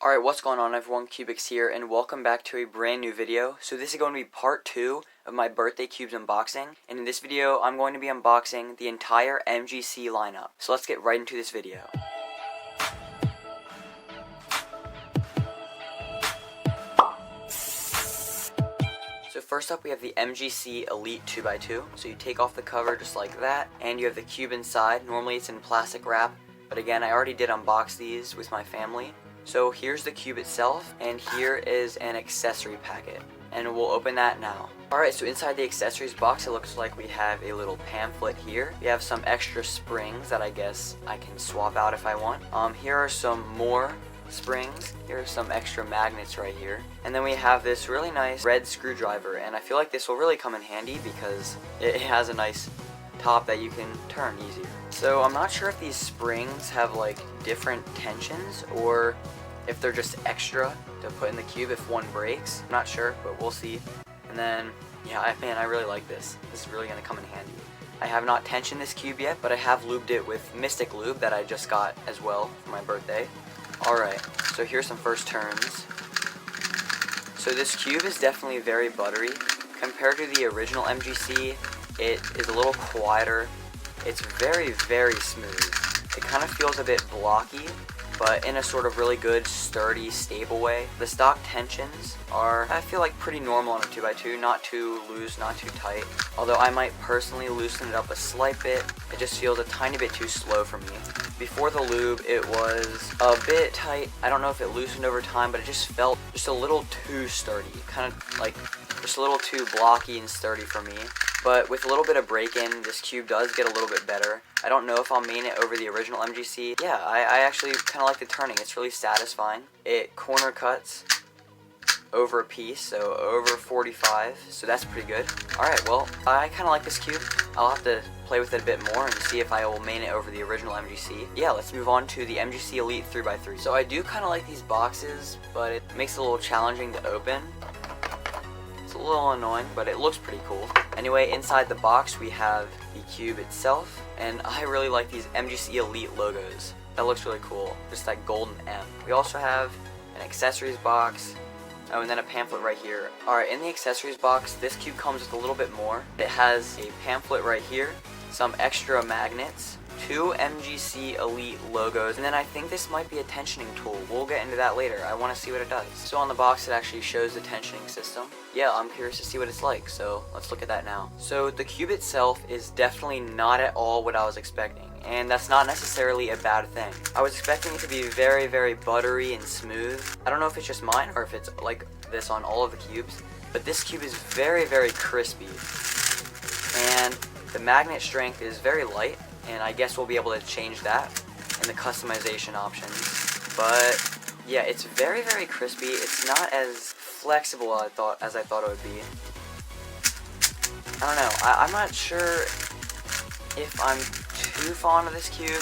Alright, what's going on everyone, Cubics here, and welcome back to a brand new video. So this is going to be part 2 of my birthday cubes unboxing, and in this video I'm going to be unboxing the entire MGC lineup. So let's get right into this video. So first up we have the MGC Elite 2x2. So you take off the cover just like that, and you have the cube inside. Normally it's in plastic wrap, but again I already did unbox these with my family. So here's the cube itself, and here is an accessory packet, and we'll open that now. Alright, so inside the accessories box it looks like we have a little pamphlet here. We have some extra springs that I guess I can swap out if I want. Here are some more springs. Here are some extra magnets right here. And then we have this really nice red screwdriver, and I feel like this will really come in handy because it has a nice top that you can turn easier. So I'm not sure if these springs have like different tensions or if they're just extra to put in the cube if one breaks. I'm not sure, but we'll see. And then, yeah, man, I really like this. This is really going to come in handy. I have not tensioned this cube yet, but I have lubed it with Mystic Lube that I just got as well for my birthday. Alright, so here's some first turns. So this cube is definitely very buttery. Compared to the original MGC, it is a little quieter. It's very, very smooth. It kind of feels a bit blocky, but in a sort of really good, sturdy, stable way. The stock tensions are, I feel like, pretty normal on a 2x2, not too loose, not too tight. Although I might personally loosen it up a slight bit. It just feels a tiny bit too slow for me. Before the lube, it was a bit tight. I don't know if it loosened over time, but it just felt just a little too sturdy. Kind of like just a little too blocky and sturdy for me. But with a little bit of break-in, this cube does get a little bit better. I don't know if I'll main it over the original MGC. Yeah, I actually kind of like the turning. It's really satisfying. It corner cuts over a piece, so over 45, so that's pretty good. Alright, well, I kind of like this cube. I'll have to play with it a bit more and see if I will main it over the original MGC. Yeah, let's move on to the MGC Elite 3x3. So I do kind of like these boxes, but it makes it a little challenging to open. It's a little annoying, but it looks pretty cool. Anyway, inside the box we have the cube itself, and I really like these MGC Elite logos. That looks really cool, just that golden M. We also have an accessories box, oh, and then a pamphlet right here. Alright, in the accessories box, this cube comes with a little bit more. It has a pamphlet right here, some extra magnets, 2 MGC Elite logos, and then I think this might be a tensioning tool. We'll get into that later. I want to see what it does. So on the box it actually shows the tensioning system. Yeah, I'm curious to see what it's like, so let's look at that now. So the cube itself is definitely not at all what I was expecting, and that's not necessarily a bad thing. I was expecting it to be very, very buttery and smooth. I don't know if it's just mine or if it's like this on all of the cubes, but this cube is very, very crispy, and the magnet strength is very light. And I guess we'll be able to change that in the customization options. But yeah, it's very, very crispy. It's not as flexible as I thought it would be. I don't know. I'm not sure if I'm too fond of this cube.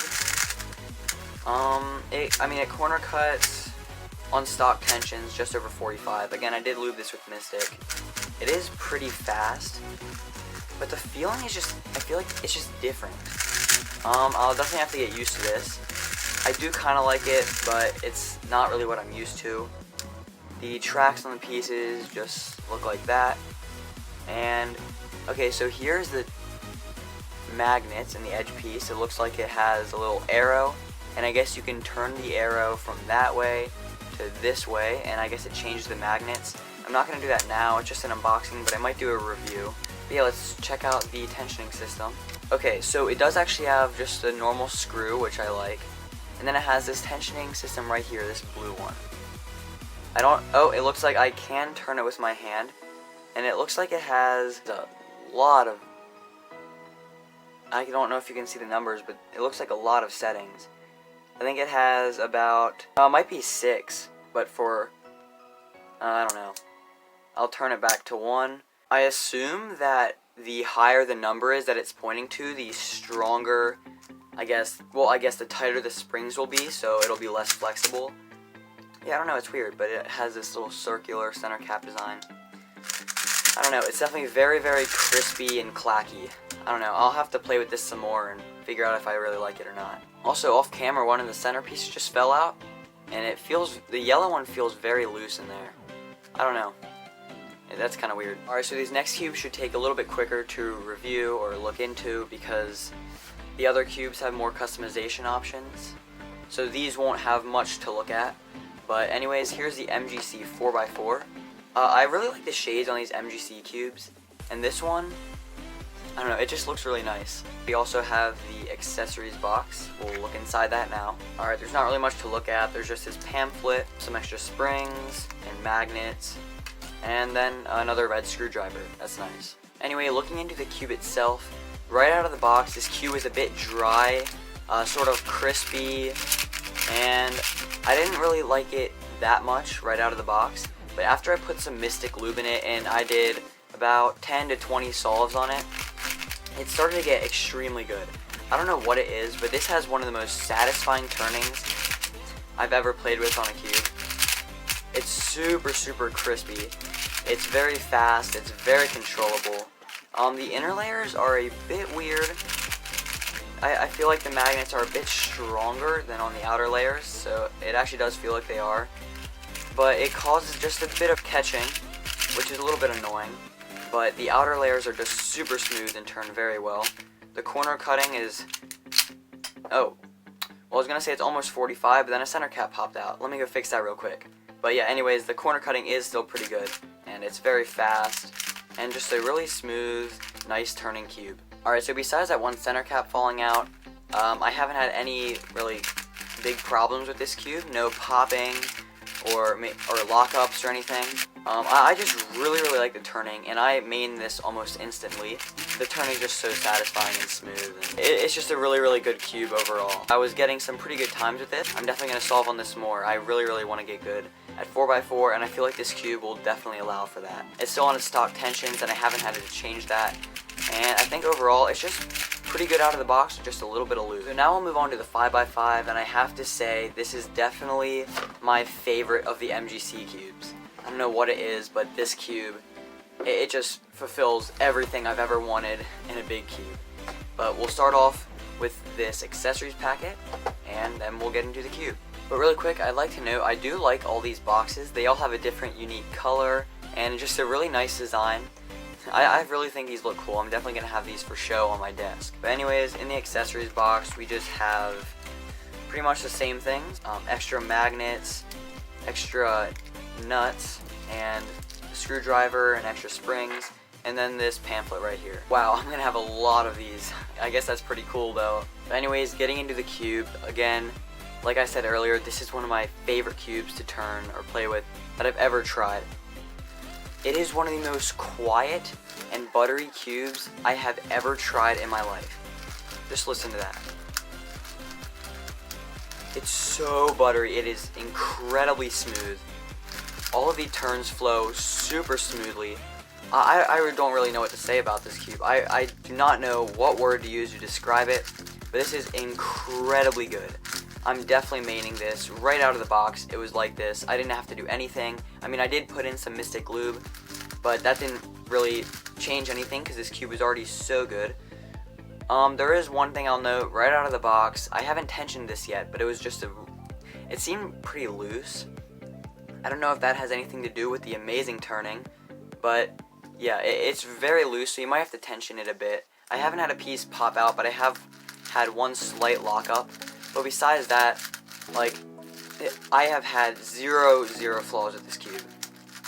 I mean, it corner cuts on stock tensions just over 45. Again, I did lube this with Mystic. It is pretty fast, but the feeling is just, I feel like it's just different. I'll definitely have to get used to this. I do kind of like it, but it's not really what I'm used to. The tracks on the pieces just look like that. And, okay, so here's the magnets in the edge piece. It looks like it has a little arrow, and I guess you can turn the arrow from that way to this way, and I guess it changes the magnets. I'm not going to do that now, it's just an unboxing, but I might do a review. But yeah, let's check out the tensioning system. Okay, so it does actually have just a normal screw, which I like. And then it has this tensioning system right here, this blue one. Oh, it looks like I can turn it with my hand. And it looks like it has a lot of, I don't know if you can see the numbers, but it looks like a lot of settings. I think it has about, it might be 6, but for, I don't know. I'll turn it back to 1. I assume that the higher the number is that it's pointing to, the stronger, I guess the tighter the springs will be, so it'll be less flexible. Yeah, I don't know, it's weird, but it has this little circular center cap design. I don't know, it's definitely very, very crispy and clacky. I don't know, I'll have to play with this some more and figure out if I really like it or not. Also, off camera, one of the centerpieces just fell out. and the yellow one feels very loose in there. I don't know. That's kind of weird. Alright, so these next cubes should take a little bit quicker to review or look into because the other cubes have more customization options. So these won't have much to look at. But anyways, here's the MGC 4x4. I really like the shades on these MGC cubes. And this one, I don't know, it just looks really nice. We also have the accessories box. We'll look inside that now. Alright, there's not really much to look at. There's just this pamphlet, some extra springs, and magnets, and then another red screwdriver. That's nice. Anyway, looking into the cube itself, right out of the box, this cube is a bit dry, sort of crispy, and I didn't really like it that much right out of the box. But after I put some Mystic Lube in it and I did about 10 to 20 solves on it, it started to get extremely good. I don't know what it is, but this has one of the most satisfying turnings I've ever played with on a cube. It's super crispy. It's very fast, it's very controllable. The inner layers are a bit weird. I feel like the magnets are a bit stronger than on the outer layers, so it actually does feel like they are. But it causes just a bit of catching, which is a little bit annoying. But the outer layers are just super smooth and turn very well. The corner cutting is... oh. Well, I was going to say it's almost 45, but then a center cap popped out. Let me go fix that real quick. But yeah, anyways, the corner cutting is still pretty good. And it's very fast. And just a really smooth, nice turning cube. Alright, so besides that one center cap falling out, I haven't had any really big problems with this cube. No popping or lockups or anything. I just really like the turning, and I main this almost instantly. The turning is just so satisfying and smooth. And it's just a really good cube overall. I was getting some pretty good times with it. I'm definitely going to solve on this more. I really want to get good at 4x4, and I feel like this cube will definitely allow for that. It's still on its stock tensions, and I haven't had to change that. And I think overall, it's just pretty good out of the box with just a little bit of lube. So now we'll move on to the 5x5, and I have to say, this is definitely my favorite of the MGC cubes. I don't know what it is, but this cube, it just fulfills everything I've ever wanted in a big cube. But we'll start off with this accessories packet, and then we'll get into the cube. But really quick, I'd like to note, I do like all these boxes. They all have a different unique color, and just a really nice design. I really think these look cool. I'm definitely going to have these for show on my desk. But anyways, in the accessories box, we just have pretty much the same things. Extra magnets, extra nuts, and a screwdriver, and extra springs, and then this pamphlet right here. Wow, I'm going to have a lot of these. I guess that's pretty cool though. But anyways, getting into the cube, again, like I said earlier, this is one of my favorite cubes to turn or play with that I've ever tried. It is one of the most quiet and buttery cubes I have ever tried in my life. Just listen to that. It's so buttery. It is incredibly smooth. All of the turns flow super smoothly. I don't really know what to say about this cube. I do not know what word to use to describe it, but this is incredibly good. I'm definitely maining this right out of the box. It was like this. I didn't have to do anything. I mean, I did put in some Mystic Lube, but that didn't really change anything because this cube was already so good. There is one thing I'll note right out of the box. I haven't tensioned this yet, but it was just it seemed pretty loose. I don't know if that has anything to do with the amazing turning, but yeah, it's very loose, so you might have to tension it a bit. I haven't had a piece pop out, but I have had one slight lockup. But besides that, like, I have had zero flaws with this cube.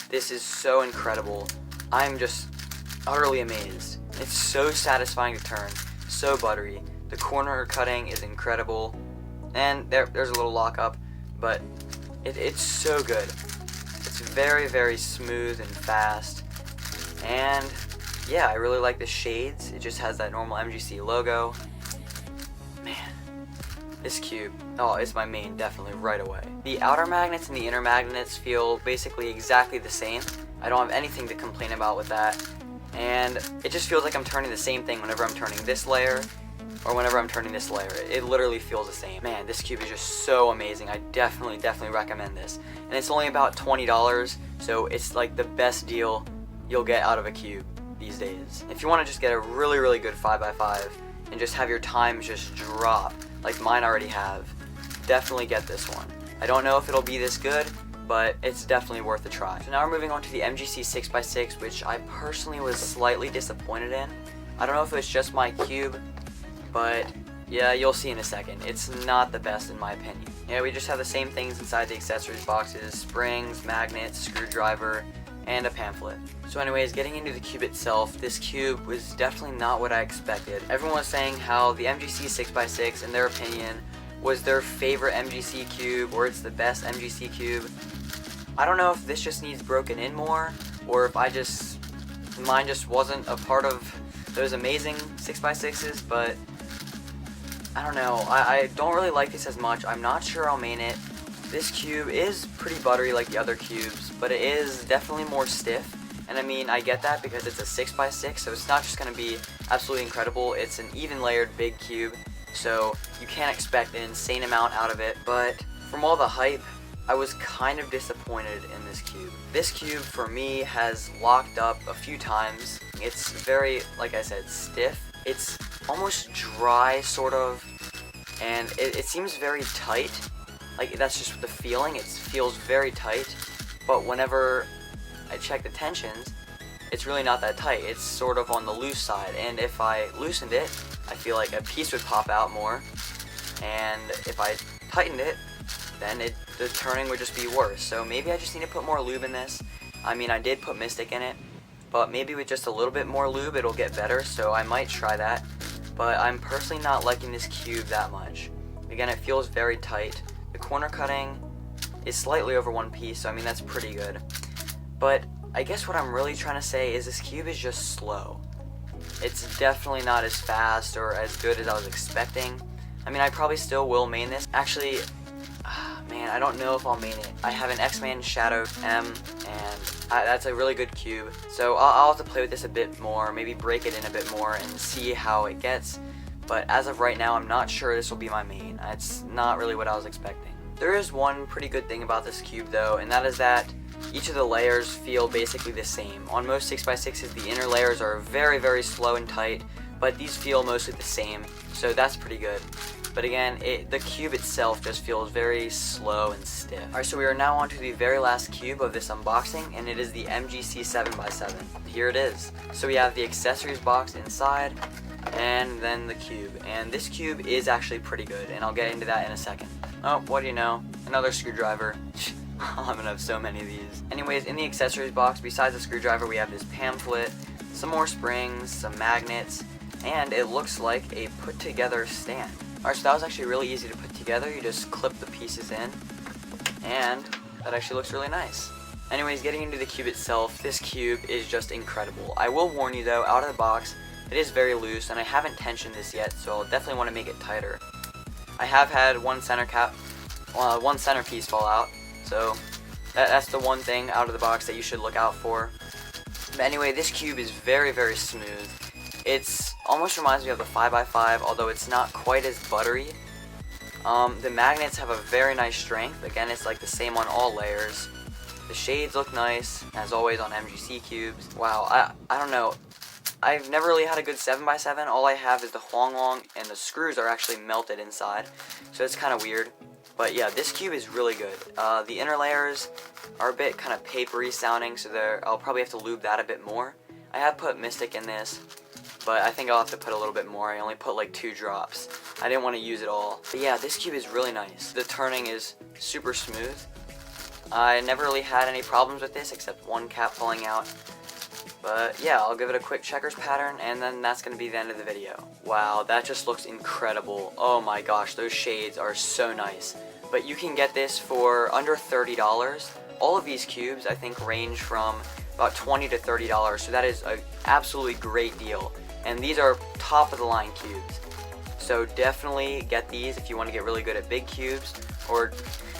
This is so incredible. I'm just utterly amazed. It's so satisfying to turn, so buttery. The corner cutting is incredible, and there's a little lockup, but it's so good. It's very smooth and fast, and yeah, I really like the shades. It just has that normal MGC logo. Man. This cube, oh, it's my main definitely right away. The outer magnets and the inner magnets feel basically exactly the same. I don't have anything to complain about with that. And it just feels like I'm turning the same thing whenever I'm turning this layer or whenever I'm turning this layer. It literally feels the same. Man, this cube is just so amazing. I definitely recommend this. And it's only about $20, so it's like the best deal you'll get out of a cube these days. If you want to just get a really good 5x5 and just have your times just drop, like mine already have, definitely get this one. I don't know if it'll be this good, but it's definitely worth a try. So now we're moving on to the MGC 6x6, which I personally was slightly disappointed in. I don't know if it's just my cube, but yeah, you'll see in a second. It's not the best in my opinion. Yeah, we just have the same things inside the accessories boxes: springs, magnets, screwdriver, and a pamphlet. So anyways, getting into the cube itself, this cube was definitely not what I expected. Everyone was saying how the MGC 6x6, in their opinion, was their favorite MGC cube, or it's the best MGC cube. I don't know if this just needs broken in more, or if mine just wasn't a part of those amazing 6x6s, but I don't know. I don't really like this as much. I'm not sure I'll main it. This cube is pretty buttery like the other cubes, but it is definitely more stiff. And I mean, I get that because it's a 6x6, so it's not just going to be absolutely incredible. It's an even layered big cube, so you can't expect an insane amount out of it. But from all the hype, I was kind of disappointed in this cube. This cube, for me, has locked up a few times. It's very, like I said, stiff. It's almost dry, sort of, and it seems very tight. Like, that's just the feeling. It feels very tight, but whenever I check the tensions, it's really not that tight. It's sort of on the loose side, and if I loosened it, I feel like a piece would pop out more, and if I tightened it, then the turning would just be worse. So maybe I just need to put more lube in this. I mean, I did put Mystic in it, but maybe with just a little bit more lube it'll get better, so I might try that. But I'm personally not liking this cube that much. Again, it feels very tight. The corner cutting is slightly over one piece, so I mean, that's pretty good. But I guess what I'm really trying to say is this cube is just slow. It's definitely not as fast or as good as I was expecting. I mean, I probably still will main this. Actually, man, I don't know if I'll main it. I have an X-Man Shadow M, and that's a really good cube. So I'll have to play with this a bit more, maybe break it in a bit more and see how it gets. But as of right now, I'm not sure this will be my main. It's not really what I was expecting. There is one pretty good thing about this cube though, and that is that each of the layers feel basically the same. On most 6x6s, the inner layers are very, very slow and tight, but these feel mostly the same, so that's pretty good. But again, the cube itself just feels very slow and stiff. Alright, so we are now on to the very last cube of this unboxing, and it is the MGC 7x7. Here it is. So we have the accessories box inside, and then the cube. And this cube is actually pretty good, and I'll get into that in a second. Oh, what do you know? Another screwdriver. I'm gonna have so many of these. Anyways, in the accessories box, besides the screwdriver, we have this pamphlet, some more springs, some magnets, and it looks like a put-together stand. Alright, so that was actually really easy to put together. You just clip the pieces in, and that actually looks really nice. Anyways, getting into the cube itself, this cube is just incredible. I will warn you though, out of the box, it is very loose, and I haven't tensioned this yet, so I'll definitely want to make it tighter. I have had one centerpiece fall out, so that's the one thing out of the box that you should look out for. But anyway, this cube is very, very smooth. It's almost reminds me of the 5x5, although it's not quite as buttery. The magnets have a very nice strength. Again, it's like the same on all layers. The shades look nice, as always on MGC cubes. Wow, I don't know. I've never really had a good 7x7. All I have is the Huang Long, and the screws are actually melted inside, so it's kind of weird. But yeah, this cube is really good. The inner layers are a bit kind of papery sounding, so I'll probably have to lube that a bit more. I have put Mystic in this, but I think I'll have to put a little bit more. I only put like 2 drops. I didn't want to use it all. But yeah, this cube is really nice. The turning is super smooth. I never really had any problems with this except one cap falling out. But yeah, I'll give it a quick checkers pattern, and then that's going to be the end of the video. Wow, that just looks incredible. Oh my gosh, those shades are so nice. But you can get this for under $30. All of these cubes, I think, range from about $20 to $30, so that is an absolutely great deal. And these are top of the line cubes. So definitely get these if you want to get really good at big cubes, or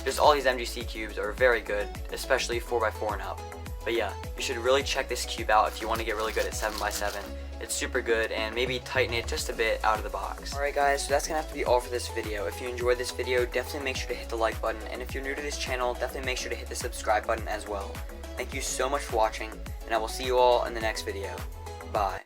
just all these MGC cubes are very good, especially 4x4 and up. But yeah, you should really check this cube out if you want to get really good at 7x7. It's super good, and maybe tighten it just a bit out of the box. Alright guys, so that's going to have to be all for this video. If you enjoyed this video, definitely make sure to hit the like button, and if you're new to this channel, definitely make sure to hit the subscribe button as well. Thank you so much for watching, and I will see you all in the next video. Bye.